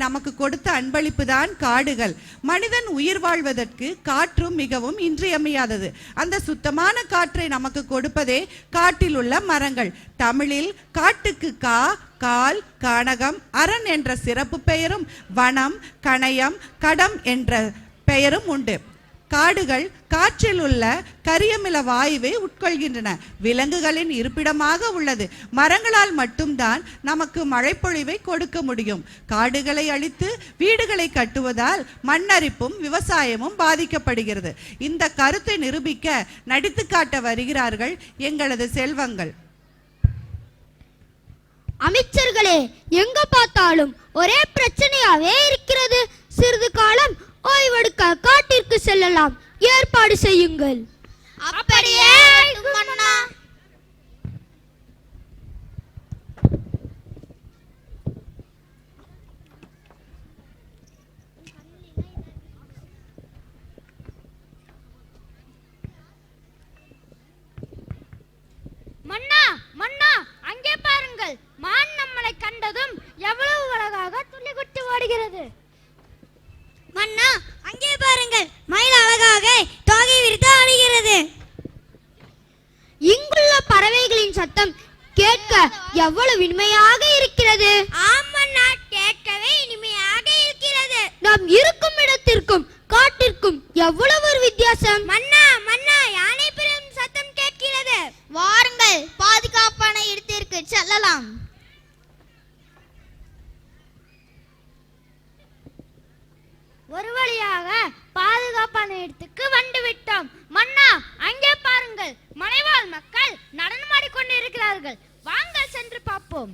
நமக்கு கொடுத்த அன்பளிப்பு தான் காடுகள். மனிதன் உயிர் வாழ்வதற்கு காற்றும் மிகவும் இன்றியமையாதது. அந்த சுத்தமான காற்றை நமக்கு கொடுப்பதே காட்டில் உள்ள மரங்கள். தமிழில் காட்டுக்கு கா, கால், கானகம், அரண் என்ற சிறப்பு பெயரும் வனம், கணயம், கடம் என்ற பெயரும் உண்டு. காடுகள் காற்றில் உள்ள கரியமில வாயுவை உட்கொள்கின்றன. விலங்குகளின் இருப்பிடமாக உள்ளது. மரங்களால் மட்டும்தான் நமக்கு மழைப்பொழிவை கொடுக்க முடியும். காடுகளை அழித்து வீடுகளை கட்டுவதால் மண்ணரிப்பும் விவசாயமும் பாதிக்கப்படுகிறது. இந்த கருத்தை நிரூபிக்க நடித்து காட்ட வருகிறார்கள் எங்களது செல்வங்கள். அமைச்சர்களே, எங்க பார்த்தாலும் ஒரே பிரச்சனையாவே இருக்கிறது. சிறிது காலம் ஓய்வெடுக்க காட்டிற்கு செல்லலாம், ஏற்பாடு செய்யுங்கள். அப்படியே மன்னா. மன்னா, மன்னா, அங்கே பாருங்கள். மான் நம்மளை கண்டதும் எவ்வளவு அழகாக துள்ளி குட்டி ஓடுகிறது. மன்னா, அங்கே பாருங்கள். மயில் அழகாக தோகை விரித்து ஆடுகிறது. இங்குள்ள பறவைகளின் சத்தம் கேட்க எவ்வளவு இனிமையாக இருக்கிறது. ஆமண்ணா, கேட்கவே இனிமையாக இருக்கிறது. நாம் இருக்கும் இடத்திற்கும் காட்டிற்கும் எவ்வளவு ஒரு வித்தியாசம். மன்னா, மன்னா, யானை பெரும் சத்தம் கேட்கிறது. வாருங்கள், பாதுகாப்பான இடத்திற்கு செல்லலாம். ஒரு வழியாக பாதுகாப்பான இடத்துக்கு வந்து விட்டோம். மன்னா, அங்கே பாருங்கள். மலைவாழ் மக்கள் நடனமாடி கொண்டிருக்கிறார்கள். வாங்கள் சென்று பார்ப்போம்.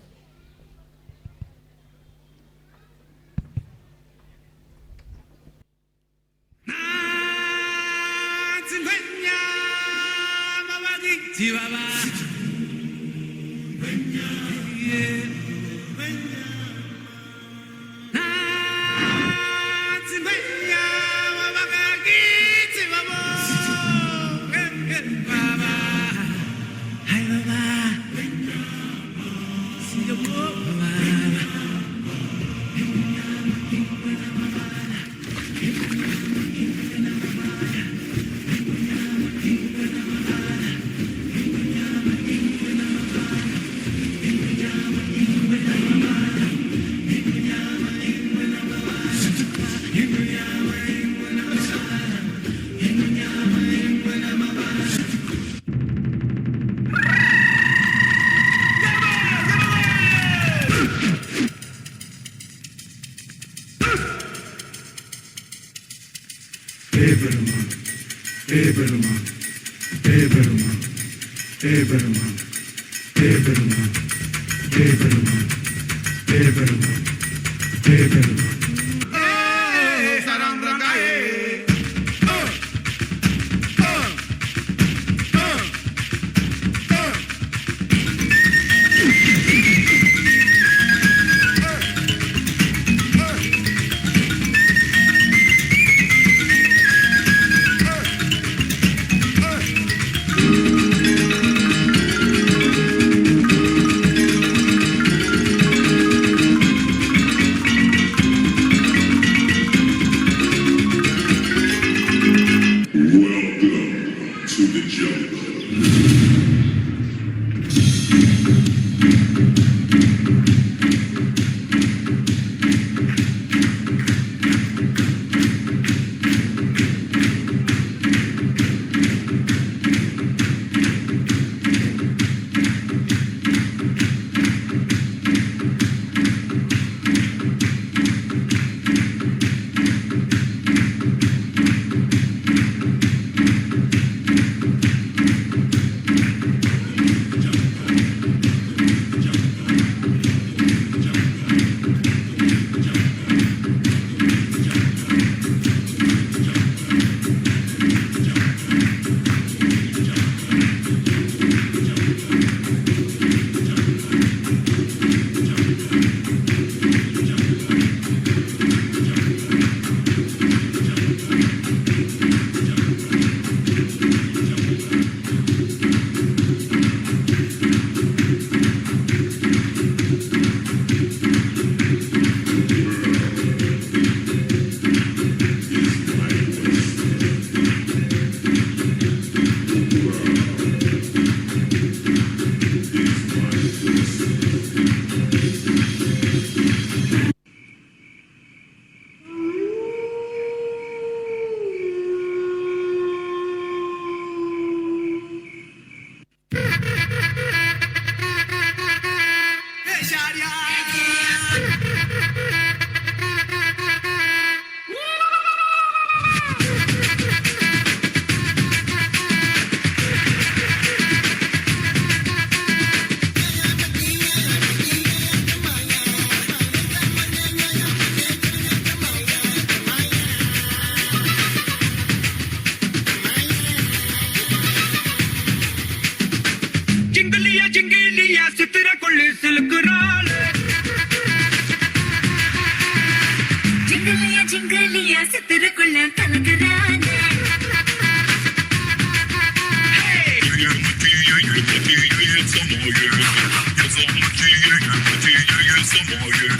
ஜிங்கிலியா சித்திர கொள்ளு சிலுக்குறாள் ஜிங்கிலியா சித்திர கொள்ளு கலக்குறாள் Some more,